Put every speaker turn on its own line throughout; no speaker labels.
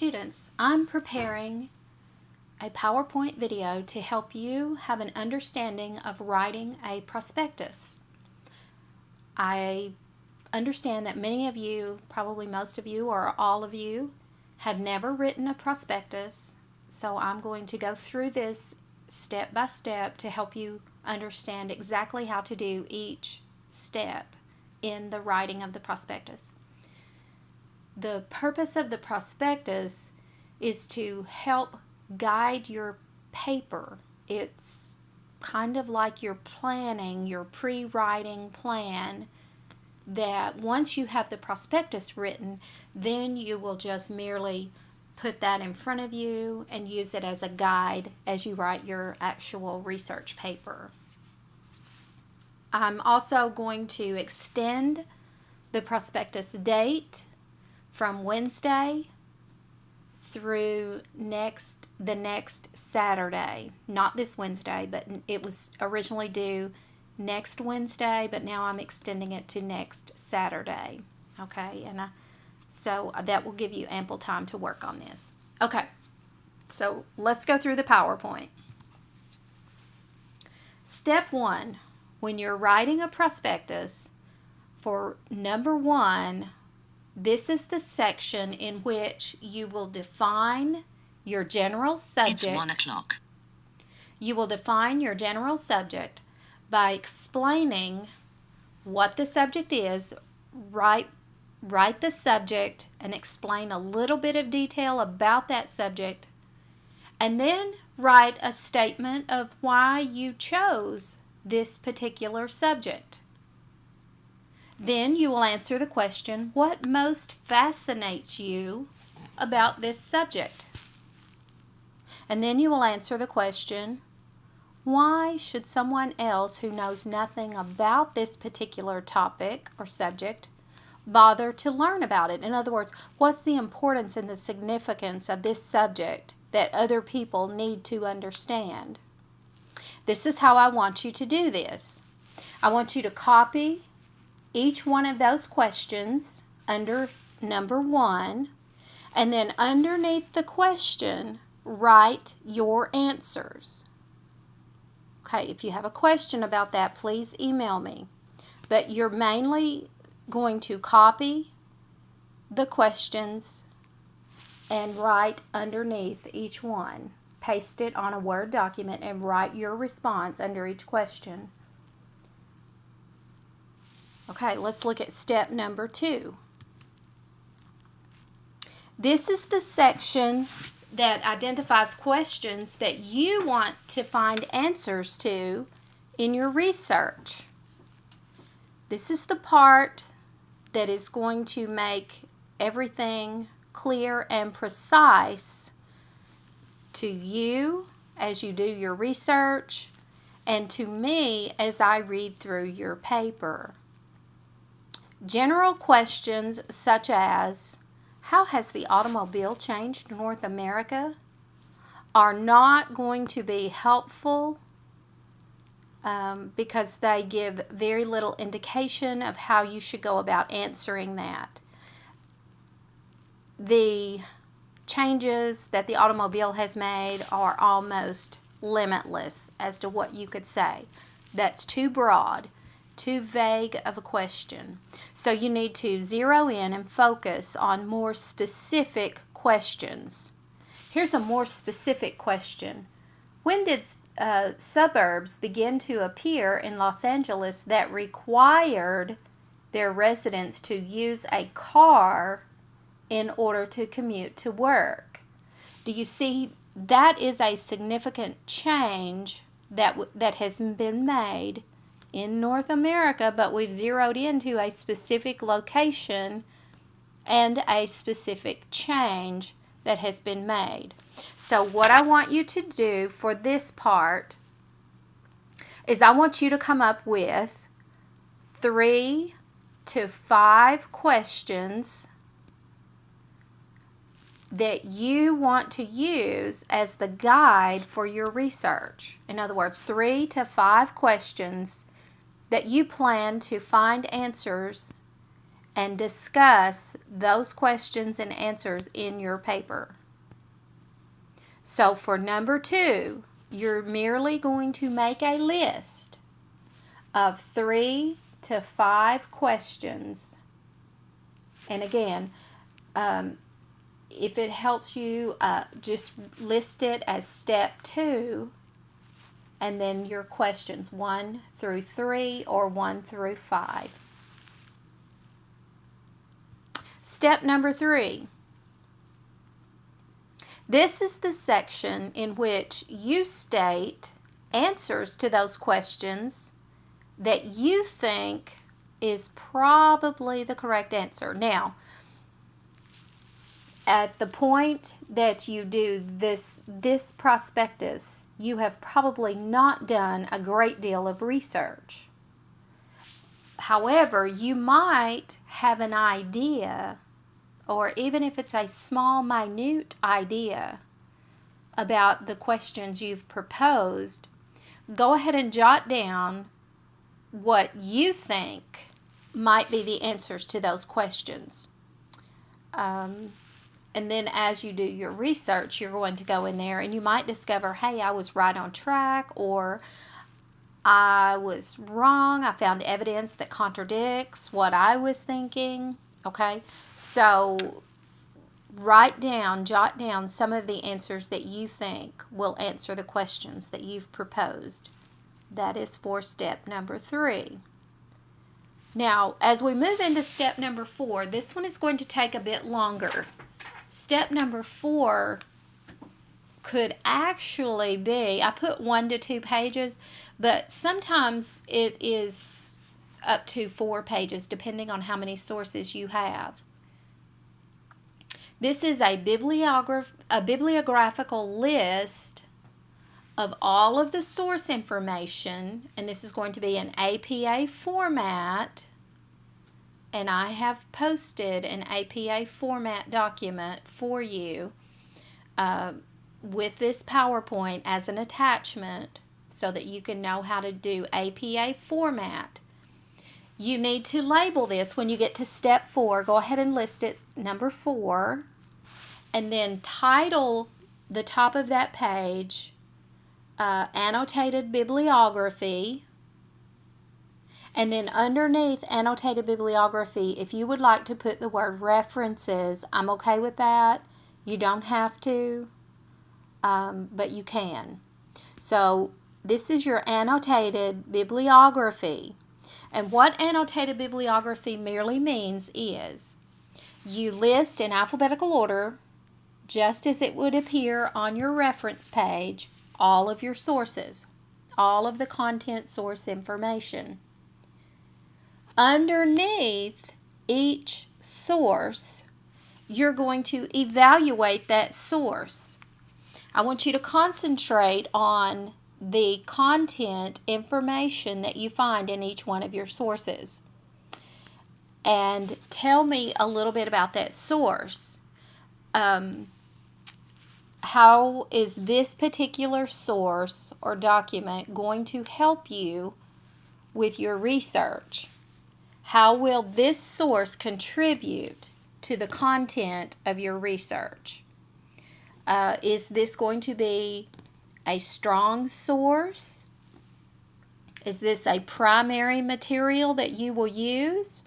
students, I'm preparing a PowerPoint video to help you have an understanding of writing a prospectus. I understand that many of you, probably most of you or all of you, have never written a prospectus, so I'm going to go through this step by step to help you understand exactly how to do each step in the writing of the prospectus. The purpose of the prospectus is to help guide your paper. It's kind of like your planning, your pre-writing plan, that once you have the prospectus written, then you will just merely put that in front of you and use it as a guide as you write your actual research paper. I'm also going to extend the prospectus date from Wednesday through the next Saturday. Not this Wednesday, but it was originally due next Wednesday, but now I'm extending it to next Saturday. Okay, and so that will give you ample time to work on this. Okay, so let's go through the PowerPoint. Step 1, when you're writing a prospectus, for number 1, this is the section in which you will define your general subject.
It's 1 o'clock.
You will define your general subject by explaining what the subject is. Write the subject and explain a little bit of detail about that subject, and then write a statement of why you chose this particular subject. Then you will answer the question, what most fascinates you about this subject? And then you will answer the question, why should someone else who knows nothing about this particular topic or subject bother to learn about it? In other words, what's the importance and the significance of this subject that other people need to understand? This is how I want you to do this. I want you to copy each one of those questions under number 1, and then underneath the question, write your answers. Okay, if you have a question about that, please email me. But you're mainly going to copy the questions and write underneath each one. Paste it on a Word document and write your response under each question. Okay, let's look at step number 2. This is the section that identifies questions that you want to find answers to in your research. This is the part that is going to make everything clear and precise to you as you do your research, and to me as I read through your paper. General questions such as, how has the automobile changed North America, are not going to be helpful because they give very little indication of how you should go about answering that. The changes that the automobile has made are almost limitless as to what you could say. That's too broad, too vague of a question. So you need to zero in and focus on more specific questions. Here's a more specific question. When did suburbs begin to appear in Los Angeles that required their residents to use a car in order to commute to work? Do you see, that is a significant change that has been made in North America, but we've zeroed into a specific location and a specific change that has been made. So what I want you to do for this part is I want you to come up with 3 to 5 questions that you want to use as the guide for your research. In other words, 3 to 5 questions that you plan to find answers and discuss those questions and answers in your paper. So for number 2, you're merely going to make a list of 3 to 5 questions. And again, if it helps you, just list it as step 2, and then your questions 1 through 3 or 1 through 5. Step number 3. This is the section in which you state answers to those questions that you think is probably the correct answer. Now, at the point that you do this prospectus, you have probably not done a great deal of research. However, you might have an idea, or even if it's a small, minute idea about the questions you've proposed, go ahead and jot down what you think might be the answers to those questions. And then as you do your research, you're going to go in there and you might discover, hey, I was right on track, or I was wrong. I found evidence that contradicts what I was thinking. Okay, so jot down some of the answers that you think will answer the questions that you've proposed. That is for step number 3. Now, as we move into step number 4, this one is going to take a bit longer. Step number 4 could actually be, I put 1 to 2 pages, but sometimes it is up to 4 pages depending on how many sources you have. This is a bibliographical list of all of the source information, and this is going to be an APA format. And I have posted an APA format document for you with this PowerPoint as an attachment so that you can know how to do APA format. You need to label this when you get to step 4. Go ahead and list it, number 4, and then title the top of that page, Annotated Bibliography. And then underneath annotated bibliography, if you would like to put the word references, I'm okay with that. You don't have to, but you can. So this is your annotated bibliography. And what annotated bibliography merely means is you list in alphabetical order, just as it would appear on your reference page, all of your sources, all of the content source information. Underneath each source, you're going to evaluate that source. I want you to concentrate on the content information that you find in each one of your sources. And tell me a little bit about that source. How is this particular source or document going to help you with your research? How will this source contribute to the content of your research? Is this going to be a strong source? Is this a primary material that you will use?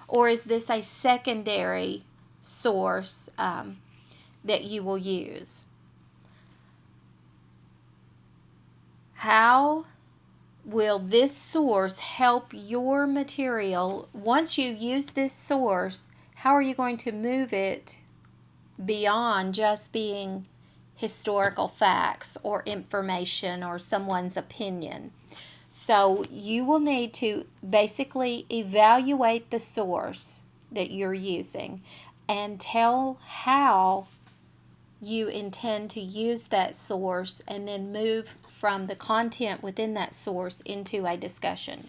Or is this a secondary source that you will use? How will this source help your material? Once you use this source, how are you going to move it beyond just being historical facts or information or someone's opinion? So you will need to basically evaluate the source that you're using and tell how you intend to use that source, and then move from the content within that source into a discussion.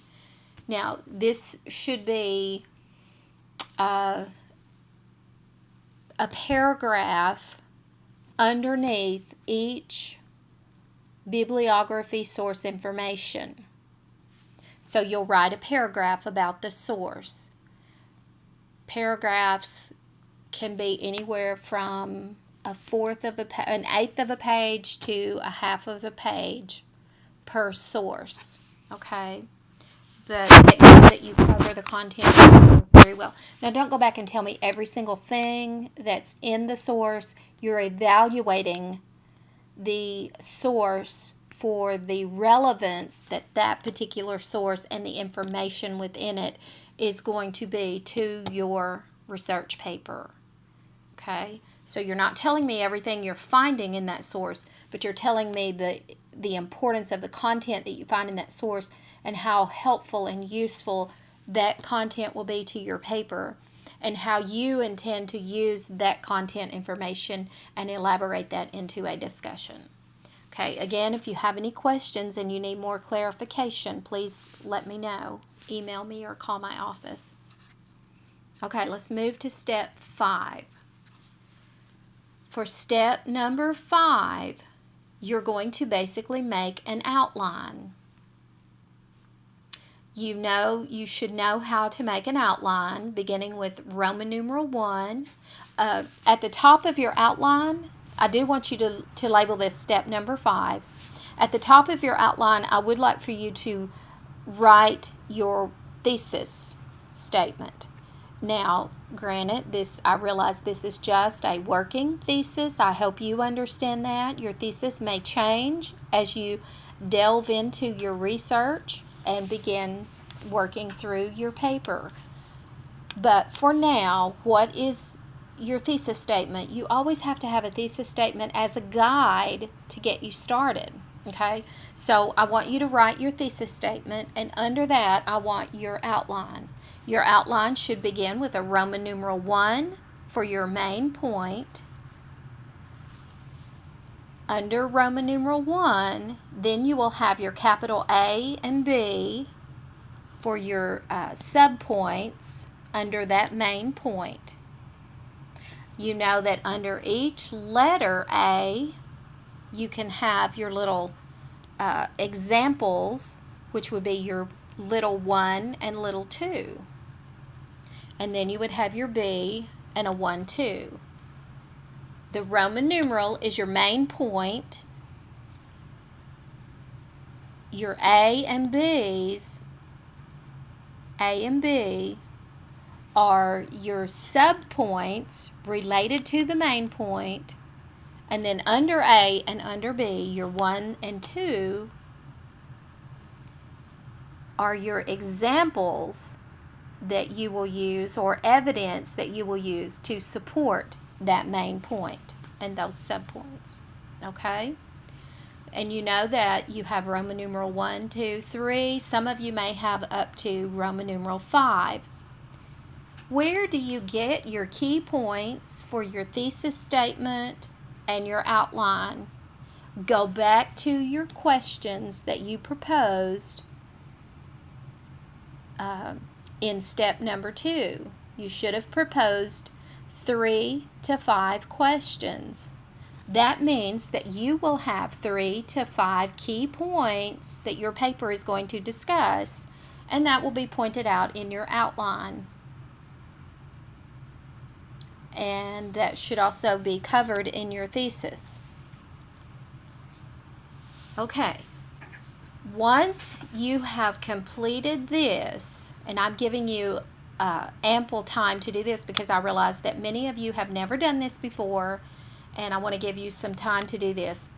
Now, this should be a paragraph underneath each bibliography source information. So you'll write a paragraph about the source. paragraphs can be anywhere from an eighth of a page to a half of a page per source. Okay, but make sure that you cover the content very well. Now, don't go back and tell me every single thing that's in the source. You're evaluating the source for the relevance that that particular source and the information within it is going to be to your research paper. Okay, so you're not telling me everything you're finding in that source, but you're telling me the importance of the content that you find in that source and how helpful and useful that content will be to your paper, and how you intend to use that content information and elaborate that into a discussion. Okay, again, if you have any questions and you need more clarification, please let me know. Email me or call my office. Okay, let's move to step 5. For step number 5, you're going to basically make an outline. You should know how to make an outline, beginning with Roman numeral 1. At the top of your outline, I do want you to label this step number 5. At the top of your outline, I would like for you to write your thesis statement. Now, granted, I realize this is just a working thesis. I hope you understand that. Your thesis may change as you delve into your research and begin working through your paper. But for now, what is your thesis statement? You always have to have a thesis statement as a guide to get you started. Okay, so I want you to write your thesis statement, and under that I want your outline. Your outline should begin with a Roman numeral 1 for your main point. Under Roman numeral 1, then you will have your capital A and B for your subpoints under that main point. You know that under each letter A, you can have your little examples, which would be your little 1 and little 2. And then you would have your B and a 1, 2. The Roman numeral is your main point. Your A and B are your subpoints related to the main point. And then under A and under B, your 1 and 2 are your examples that you will use, or evidence that you will use to support that main point and those subpoints. Okay? And you know that you have Roman numeral 1, 2, 3. Some of you may have up to Roman numeral 5. Where do you get your key points for your thesis statement and your outline? Go back to your questions that you proposed in step number 2. You should have proposed 3 to 5 questions. That means that you will have 3 to 5 key points that your paper is going to discuss, and that will be pointed out in your outline. And that should also be covered in your thesis. Okay, once you have completed this, and I'm giving you ample time to do this because I realize that many of you have never done this before, and I want to give you some time to do this.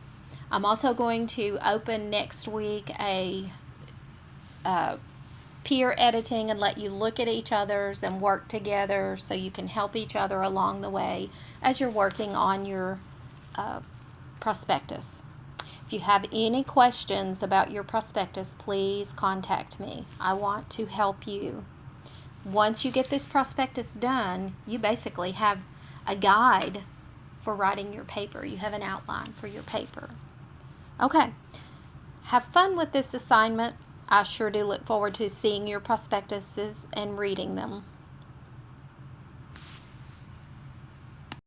I'm also going to open next week a peer editing and let you look at each other's and work together so you can help each other along the way as you're working on your prospectus. If you have any questions about your prospectus, please contact me. I want to help you. Once you get this prospectus done, you basically have a guide for writing your paper. You have an outline for your paper. Okay, have fun with this assignment. I sure do look forward to seeing your prospectuses and reading them.